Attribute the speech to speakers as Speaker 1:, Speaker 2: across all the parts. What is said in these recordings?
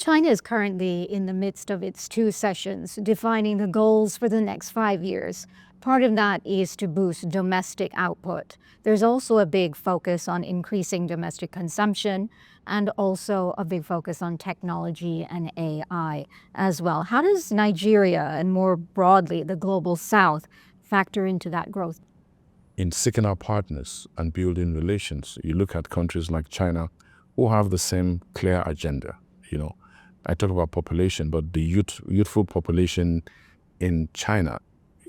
Speaker 1: China is currently in the midst of its two sessions, defining the goals for the next 5 years. Part of that is to boost domestic output. There's also a big focus on increasing domestic consumption and also a big focus on technology and AI as well. How does Nigeria and more broadly the global South factor into that growth?
Speaker 2: In seeking our partners and building relations, you look at countries like China who have the same clear agenda. I talk about population, but the youthful population in China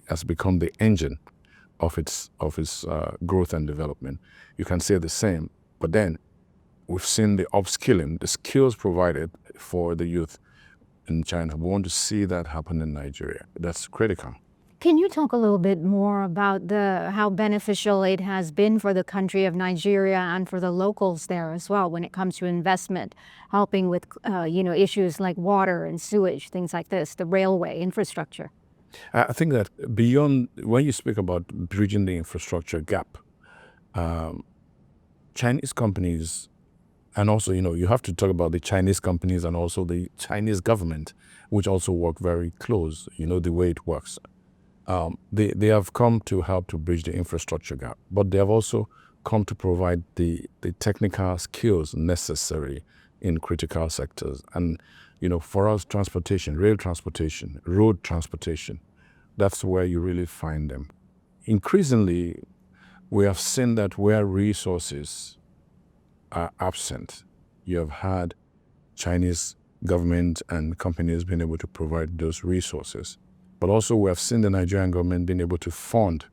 Speaker 2: has become the engine of its growth and development. You can say the same, but then we've seen the upskilling, the skills provided for the youth in China. We want to see that happen in Nigeria. That's critical.
Speaker 1: Can you talk a little bit more about how beneficial it has been for the country of Nigeria and for the locals there as well when it comes to investment, helping with issues like water and sewage, things like this, the railway infrastructure?
Speaker 2: I think that beyond, when you speak about bridging the infrastructure gap, Chinese companies, and also, you have to talk about the Chinese companies and also the Chinese government, which also work very close, the way it works. They have come to help to bridge the infrastructure gap, but they have also come to provide the technical skills necessary in critical sectors. And, for us, transportation, rail transportation, road transportation, that's where you really find them. Increasingly, we have seen that where resources are absent, you have had Chinese government and companies being able to provide those resources. But also we have seen the Nigerian government being able to fund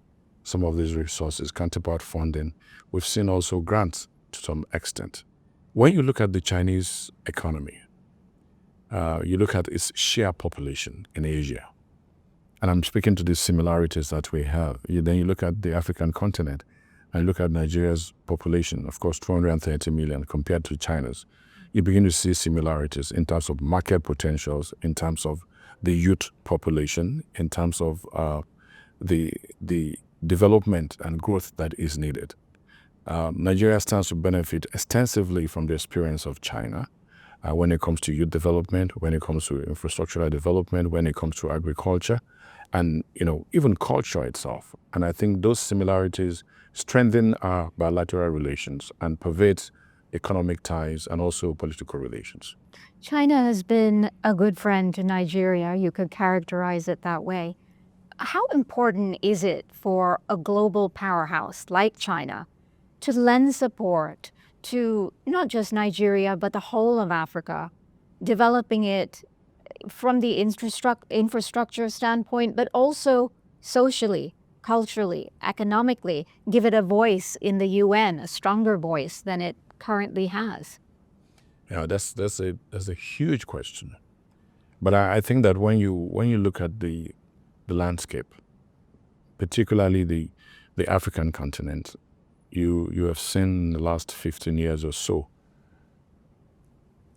Speaker 2: some of these resources, counterpart funding. We've seen also grants to some extent. When you look at the Chinese economy, you look at its sheer population in Asia. And I'm speaking to the similarities that we have. Then you look at the African continent and look at Nigeria's population, of course, 230 million compared to China's. You begin to see similarities in terms of market potentials, in terms of the youth population, in terms of the development and growth that is needed. Nigeria stands to benefit extensively from the experience of China when it comes to youth development, when it comes to infrastructural development, when it comes to agriculture, and even culture itself. And I think those similarities strengthen our bilateral relations and pervade economic ties and also political relations.
Speaker 1: China has been a good friend to Nigeria. You could characterize it that way. How important is it for a global powerhouse like China to lend support to not just Nigeria, but the whole of Africa, developing it from the infrastructure standpoint, but also socially, culturally, economically, give it a voice in the UN, a stronger voice than it currently has?
Speaker 2: Yeah, that's a huge question. But I think that when you look at the landscape, particularly the African continent, you have seen in the last 15 years or so,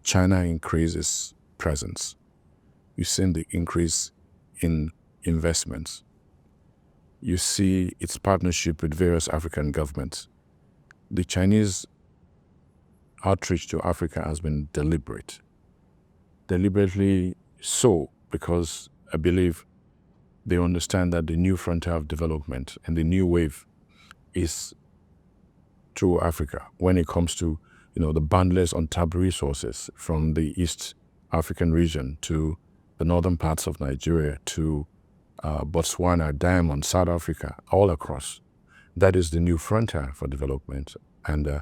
Speaker 2: China increases presence. You've seen the increase in investments. You see its partnership with various African governments. The Chinese outreach to Africa has been deliberately so, because I believe they understand that the new frontier of development and the new wave is through Africa when it comes to the boundless untapped resources from the East African region to the northern parts of Nigeria to Botswana, Diamond, South Africa, all across. That is the new frontier for development. And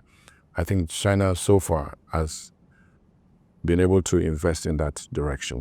Speaker 2: I think China so far has been able to invest in that direction.